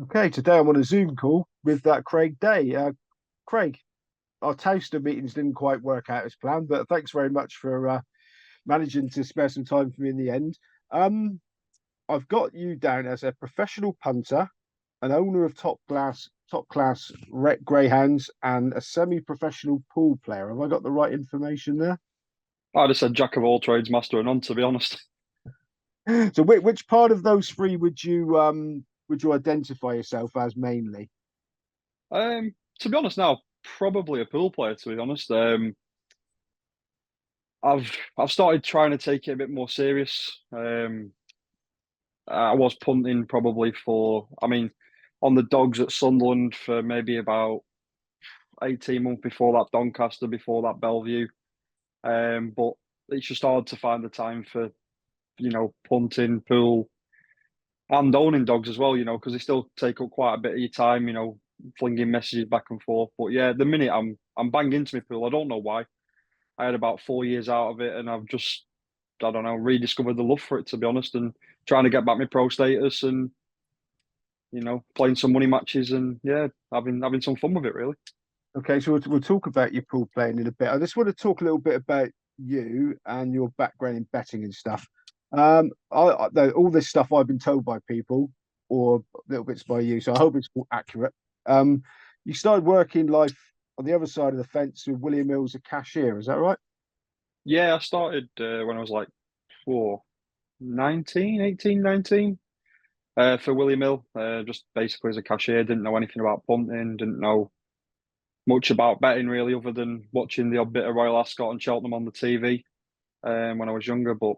Okay, today I'm on a Zoom call with Craig Day. Craig, our taster meetings didn't quite work out as planned, but thanks very much for managing to spare some time for me in the end. Um, I've got you down as a professional punter, an owner of top class greyhounds, and a semi-professional pool player. Have I got the right information there? I just said jack of all trades, master of none, to be honest. So, which part of those three would you identify yourself as mainly? To be honest, now probably a pool player. To be honest, I've started trying to take it a bit more serious. I was punting probably on the dogs at Sunderland for maybe about 18 months before that, Doncaster before that, Belle View. But it's just hard to find the time for punting, pool, and owning dogs as well, because they still take up quite a bit of your time, flinging messages back and forth. But yeah, the minute I'm banged into my pool, I don't know why. I had about 4 years out of it, and I've just I don't know rediscovered the love for it, to be honest, and trying to get back my pro status and playing some money matches and yeah, having some fun with it really. Okay, so we'll talk about your pool playing in a bit. I just want to talk a little bit about you and your background in betting and stuff. All this stuff I've been told by people, or little bits by you, so I hope it's all accurate. You started working life on the other side of the fence with William Mills, a cashier. Is that right? Yeah, I started when I was like 19, 18, 19. For Willie Mill, just basically as a cashier. Didn't know anything about punting, didn't know much about betting really, other than watching the odd bit of Royal Ascot and Cheltenham on the TV when I was younger. But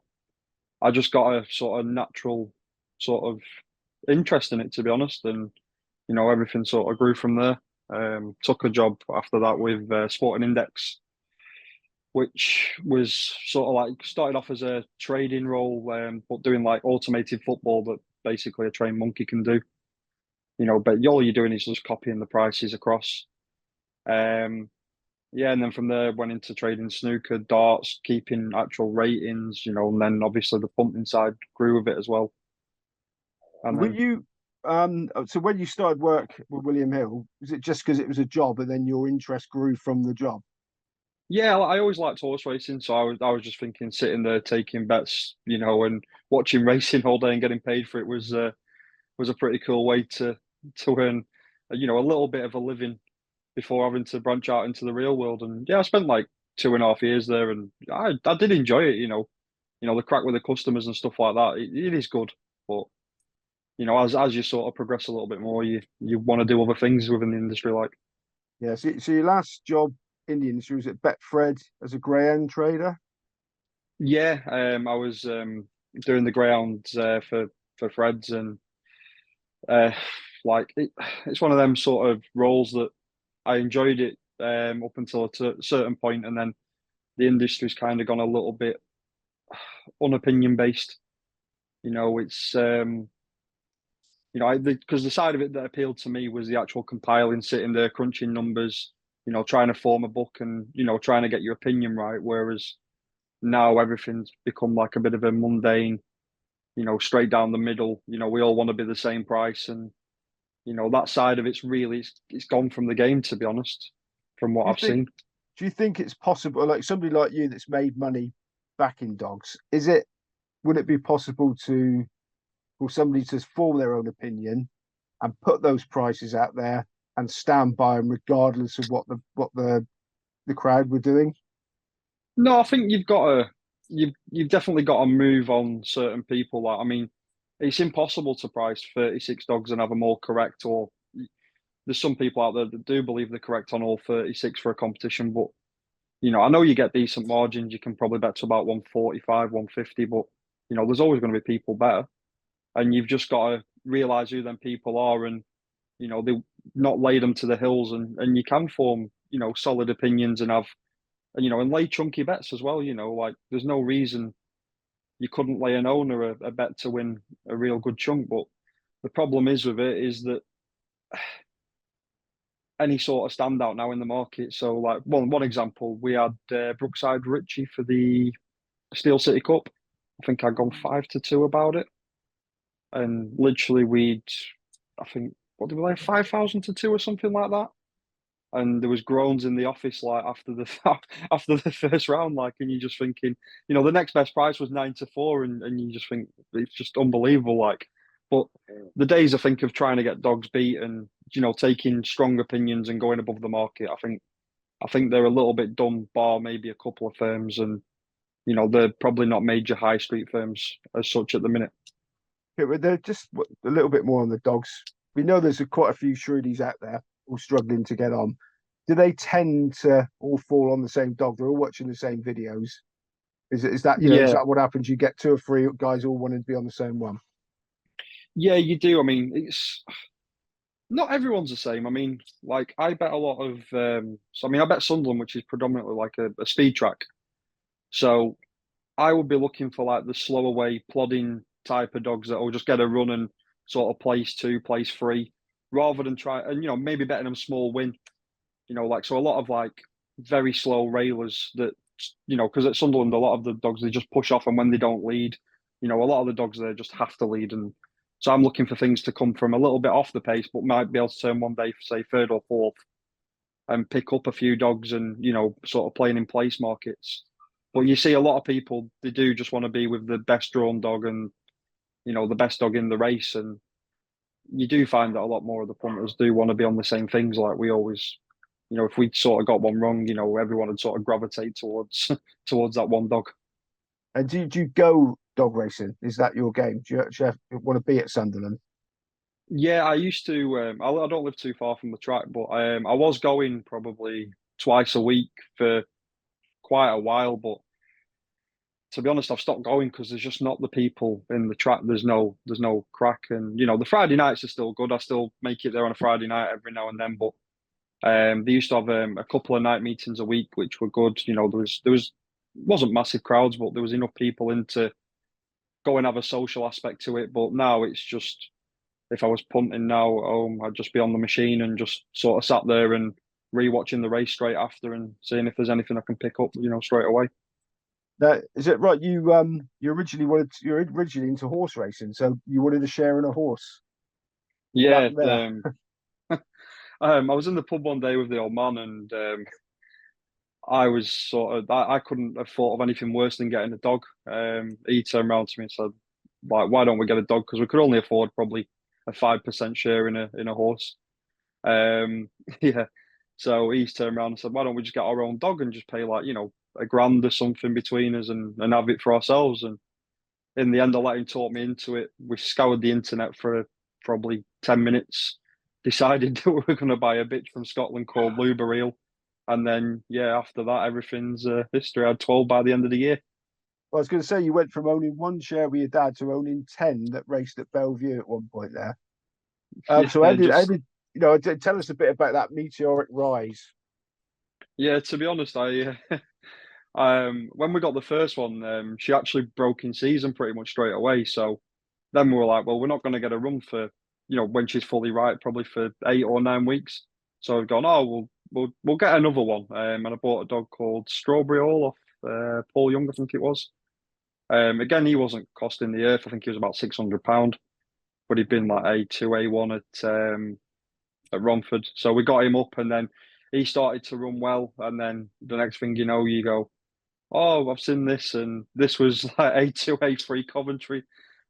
I just got a sort of natural sort of interest in it, to be honest, and everything sort of grew from there. Took a job after that with Sporting Index, which was sort of like started off as a trading role, but doing like automated football that basically a trained monkey can do. But all you're doing is just copying the prices across. Um, yeah, and then from there went into trading snooker, darts, keeping actual ratings, and then obviously the pumping side grew with it as well. And Were then you so when you started work with William Hill, was it just because it was a job and then your interest grew from the job? yeah, I always liked horse racing, so I was just thinking sitting there taking bets, and watching racing all day and getting paid for it was a pretty cool way to earn, a little bit of a living before having to branch out into the real world. And yeah, I spent like 2.5 years there, and I did enjoy it. The crack with the customers and stuff like that. It is good, but as you sort of progress a little bit more, you want to do other things within the industry. Like Yeah. So your last job in the industry was at Betfred as a Greyhound trader. yeah, I was doing the Greyhounds for Freds, and uh, like it's one of them sort of roles that I enjoyed it up until a certain point, and then the industry's kind of gone a little bit unopinion based. It's because the side of it that appealed to me was the actual compiling, sitting there crunching numbers, trying to form a book and trying to get your opinion right. Whereas now everything's become like a bit of a mundane, straight down the middle. We all want to be the same price, and that side of it's gone from the game, to be honest, from what Do you I've think? seen. Do you think it's possible, like somebody like you that's made money backing dogs? Is it? Would it be possible for somebody to form their own opinion and put those prices out there and stand by them regardless of what the crowd were doing? No, I think you've definitely got to move on certain people. Like, I mean, it's impossible to price 36 dogs and have them all correct. Or there's some people out there that do believe they're correct on all 36 for a competition. But I know you get decent margins. You can probably bet to about 145, 150. But there's always going to be people better, and you've just got to realize who them people are, and they not lay them to the hills, and you can form solid opinions and have and lay chunky bets as well. Like there's no reason you couldn't lay an owner a bet to win a real good chunk. But the problem is with it is that any sort of standout now in the market. So like one example, we had Brookside Ritchie for the Steel City Cup. I think I'd gone 5-2 about it, and literally I think what did we like 5,000 to 2 or something like that. And there was groans in the office like after the after the first round, like, and you're just thinking, the next best price was 9 to 4, and you just think it's just unbelievable. Like, but the days I think of trying to get dogs beat and taking strong opinions and going above the market, I think they're a little bit done, bar maybe a couple of firms, and they're probably not major high street firms as such at the minute. Yeah, but they're just a little bit more on the dogs. We know there's quite a few Shrewies out there all struggling to get on. Do they tend to all fall on the same dog? They're all watching the same videos. Is that is Yeah, that what happens? You get two or three guys all wanting to be on the same one. yeah, you do. I mean, it's not everyone's the same. I mean, like I bet a lot of so I mean I bet Sunderland, which is predominantly like a speed track. So I would be looking for like the slower way, plodding type of dogs that will just get a run and sort of place two, place three, rather than try and maybe betting them small win. Like so a lot of like very slow railers that because at Sunderland a lot of the dogs they just push off, and when they don't lead, a lot of the dogs there just have to lead. And so I'm looking for things to come from a little bit off the pace, but might be able to turn one day for say third or fourth and pick up a few dogs and sort of playing in place markets. But you see a lot of people they do just want to be with the best drawn dog and the best dog in the race, and you do find that a lot more of the punters do want to be on the same things. Like we always, if we sort of got one wrong, everyone would sort of gravitate towards towards that one dog. And do you go dog racing? Is that your game? Do you actually want to be at Sunderland? Yeah, I used to. I don't live too far from the track, but I was going probably twice a week for quite a while. But to be honest, I've stopped going because there's just not the people in the track. There's no crack, and the Friday nights are still good. I still make it there on a Friday night every now and then. But they used to have a couple of night meetings a week, which were good. There was wasn't massive crowds, but there was enough people in to go and have a social aspect to it. But now it's just if I was punting now at home, I'd just be on the machine and just sort of sat there and rewatching the race straight after and seeing if there's anything I can pick up, straight away. Now, is it right? You're originally into horse racing, so you wanted to share in a horse. What Yeah, happened there? I was in the pub one day with the old man, and I was sort of I couldn't have thought of anything worse than getting a dog. He turned around to me and said, "Like, why don't we get a dog? Because we could only afford probably a 5% share in a horse." Um, yeah. So he's turned around and said, "Why don't we just get our own dog and just pay like a grand or something between us and have it for ourselves?" And in the end, I let him talk me into it. We scoured the internet for probably 10 minutes, decided that we were going to buy a bitch from Scotland called Lubereel, and then yeah, after that, everything's history. I had 12 by the end of the year. Well, I was going to say you went from owning one share with your dad to owning 10 that raced at Belle View at one point there. So Yeah, how just did tell us a bit about that meteoric rise? yeah. To be honest, I when we got the first one, she actually broke in season pretty much straight away. So then we were like, well, we're not going to get a run for when she's fully right, probably for 8 or 9 weeks. So I've gone, oh, we'll get another one. And I bought a dog called Strawberry Hall off Paul Young, I think it was. Again, he wasn't costing the earth. I think he was about £600, but he'd been like A2, A1 at Romford. So we got him up, and then he started to run well. And then the next thing you know, you go, oh, I've seen this, and this was like A2, A3 Coventry.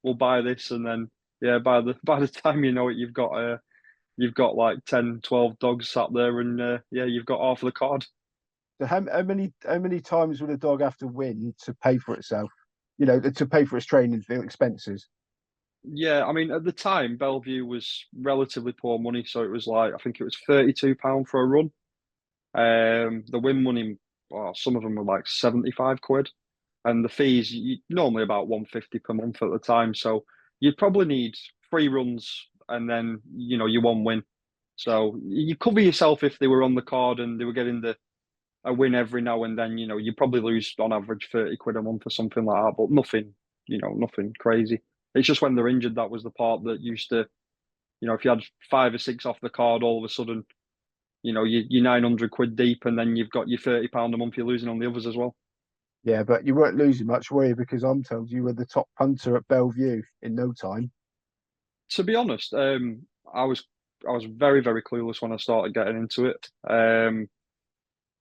We'll buy this, and then yeah, by the time you know it, you've got like 10, 12 dogs sat there, and yeah, you've got half of the card. So how many times would a dog have to win to pay for itself? To pay for its training expenses. Yeah, I mean, at the time, Belle View was relatively poor money, so it was like I think it was £32 for a run. The win money, well, some of them were like 75 quid, and the fees normally about 150 per month at the time. So you'd probably need 3 runs and then you one win. So you cover yourself if they were on the card and they were getting a win every now and then. You probably lose on average 30 quid a month or something like that, but nothing crazy. It's just when they're injured that was the part that used to, if you had 5 or 6 off the card, all of a sudden, you're 900 quid deep, and then you've got your £30 a month you're losing on the others as well. Yeah, but you weren't losing much, were you? Because I'm told you were the top punter at Belle View in no time. To be honest, I was I was very, very clueless when I started getting into it.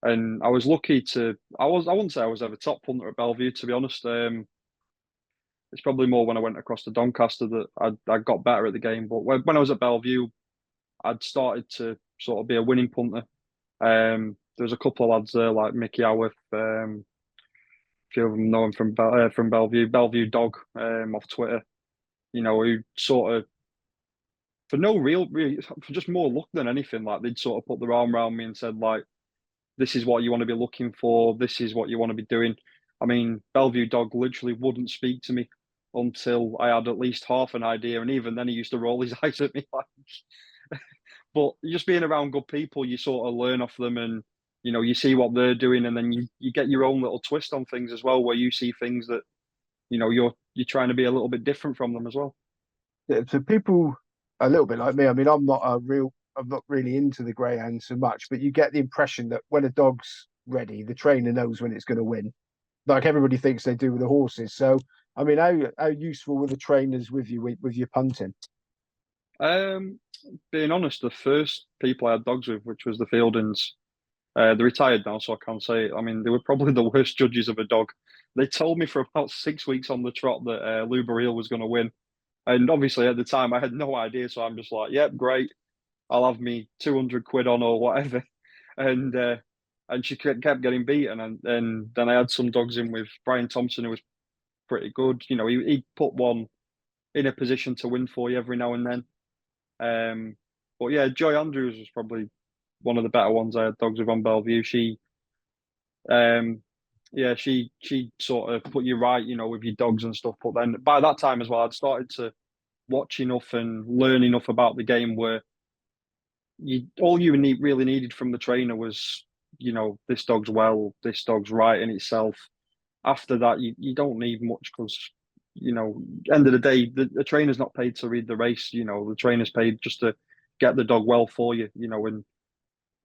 And I was lucky to I wouldn't say I was ever top punter at Belle View, to be honest. It's probably more when I went across to Doncaster that I got better at the game. But when I was at Belle View, I'd started to sort of be a winning punter. There was a couple of lads there like Mickey Howarth, a few of them know him from Belle View, Belle View Dog, off Twitter. You know, who sort of for no for just more luck than anything, like they'd sort of put their arm around me and said like, "This is what you want to be looking for. This is what you want to be doing." I mean, Belle View Dog literally wouldn't speak to me until I had at least half an idea, and even then he used to roll his eyes at me like. But just being around good people, you sort of learn off them, and you know you see what they're doing, and then you get your own little twist on things as well, where you see things that you know you're trying to be a little bit different from them as well. Yeah, to people a little bit like me, I mean, I'm not really into the greyhound so much, but you get the impression that when a dog's ready, the trainer knows when it's going to win, like everybody thinks they do with the horses. So, I mean, how useful were the trainers with you with your punting? Um, Being honest, the first people I had dogs with, which was the Fieldings, they're retired now, so I can't say it. I mean, they were probably the worst judges of a dog. They told me for about 6 weeks on the trot that Luberil was going to win. And obviously at the time I had no idea, so I'm just like, yep, great. I'll have me 200 quid on or whatever. And and she kept getting beaten. And then I had some dogs in with Brian Thompson, who was pretty good. You know, he put one in a position to win for you every now and then. But yeah, Joy Andrews was probably one of the better ones I had dogs with on Belle View. Um, yeah, she sort of put you right, you know, with your dogs and stuff. But then by that time as well, I'd started to watch enough and learn enough about the game where really needed from the trainer was, you know, this dog's well, this dog's right in itself. After that, you don't need much because, you know, end of the day, the trainer's not paid to read the race. You know, the trainer's paid just to get the dog well for you. You know, and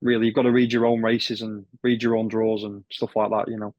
really you've got to read your own races and read your own draws and stuff like that. You know.